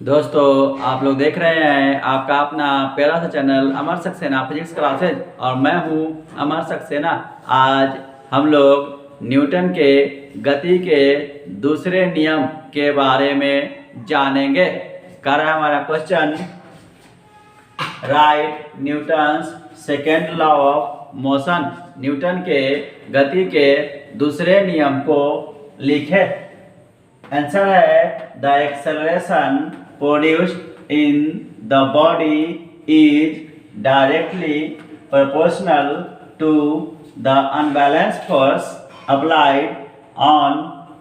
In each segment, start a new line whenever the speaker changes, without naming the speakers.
दोस्तों, आप लोग देख रहे हैं आपका अपना प्यारा सा चैनल अमर सक्सेना फिजिक्स क्लासेज और मैं हूं अमर सक्सेना। आज हम लोग न्यूटन के गति के दूसरे नियम के बारे में जानेंगे। कर रहा है हमारा question, right Newton's second law of motion. Newton के गति के दूसरे नियम को लिखे। आंसर है the acceleration produced in the body is directly proportional to the unbalanced force applied on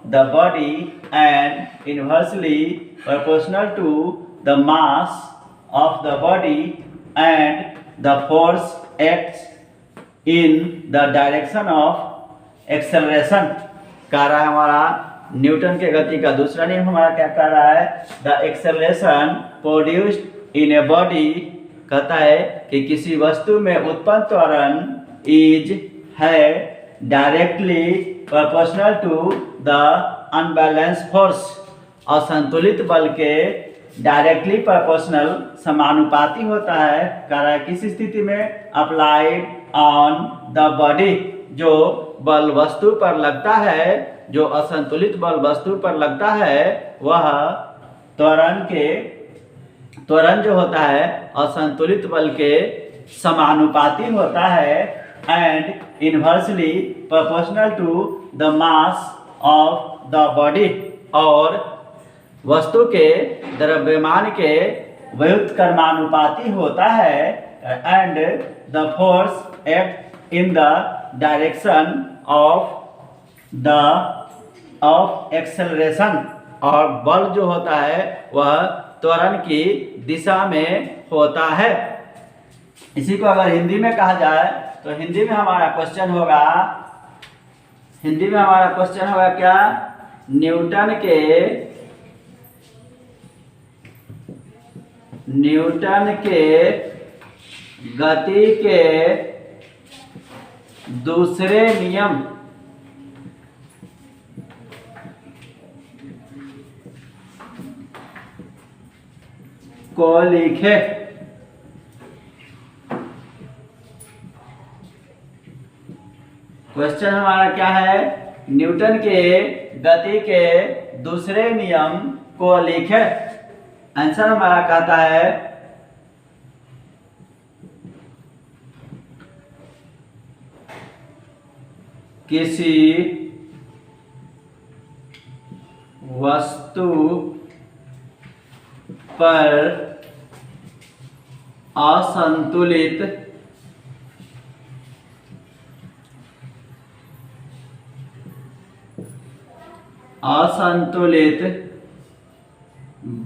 the body and inversely proportional to the mass of the body and the force acts in the direction of acceleration। कह रहा है हमारा Newton के गति का दूसरा नियम हमारा क्या कह रहा है, the acceleration produced in a body. कहता है कि किसी वस्तु में उत्पन्न त्वरण इज है directly proportional to the unbalance force. असंतुलित बल के डायरेक्टली प्रोपोर्शनल समानुपाती होता है। कह रहा है किस स्थिति में, अप्लाइड ऑन द बॉडी। जो बल वस्तु पर लगता है, जो असंतुलित बल वस्तु पर लगता है, वह त्वरण जो होता है असंतुलित बल के समानुपाती होता है and inversely proportional to the mass of the body. और वस्तु के द्रव्यमान के व्युत्क्रमानुपाती होता है and the force act in the direction of acceleration. और बल जो होता है वह त्वरण की दिशा में होता है। इसी को अगर हिंदी में कहा जाए तो हिंदी में हमारा क्वेश्चन होगा क्या, न्यूटन के गति के दूसरे नियम को लिखे। क्वेश्चन हमारा क्या है, न्यूटन के गति के दूसरे नियम को लिखे। आंसर हमारा कहता है किसी वस्तु पर असंतुलित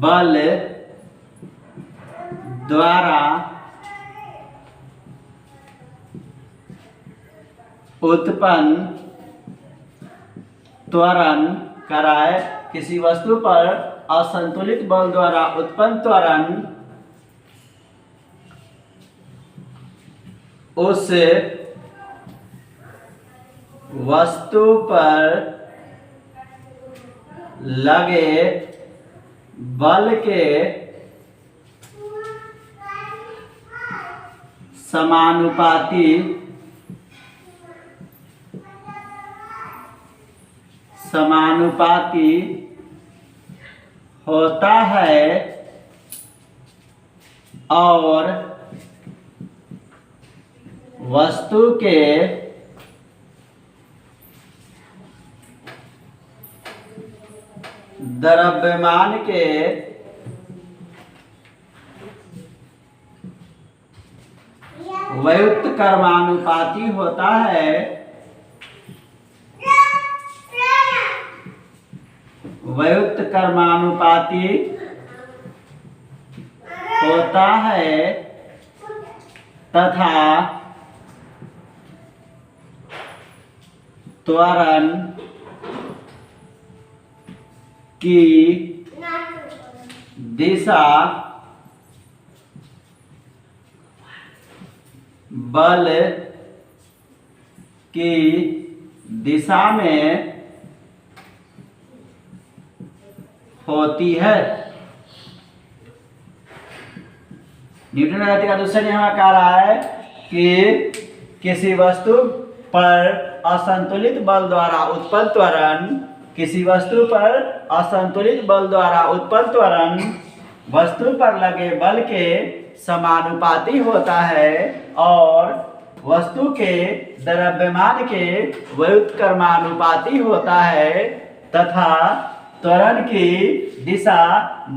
बल द्वारा उत्पन्न त्वरण कराए। किसी वस्तु पर असंतुलित बल द्वारा उत्पन्न त्वरण उस वस्तु पर लगे बल के समानुपाती होता है और वस्तु के द्रव्यमान के व्युत्क्रमानुपाती होता है। व्युत्क्रमानुपाती होता है तथा त्वरण की दिशा बल की दिशा में होती है। न्यूटन की गति का दूसरा नियम कह रहा है कि किसी वस्तु पर असंतुलित बल द्वारा उत्पन्न त्वरण, किसी वस्तु पर असंतुलित बल द्वारा उत्पन्न त्वरण वस्तु पर लगे बल के समानुपाती होता है और वस्तु के द्रव्यमान के व्युत्क्रमानुपाती होता है तथा त्वरण की दिशा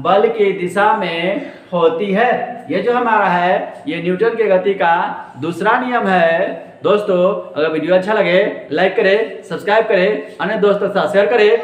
बल की दिशा में होती है। ये जो हमारा है ये न्यूटन के गति का दूसरा नियम है। दोस्तों अगर वीडियो अच्छा लगे लाइक करें, सब्सक्राइब करें, अन्य दोस्तों के साथ शेयर करें।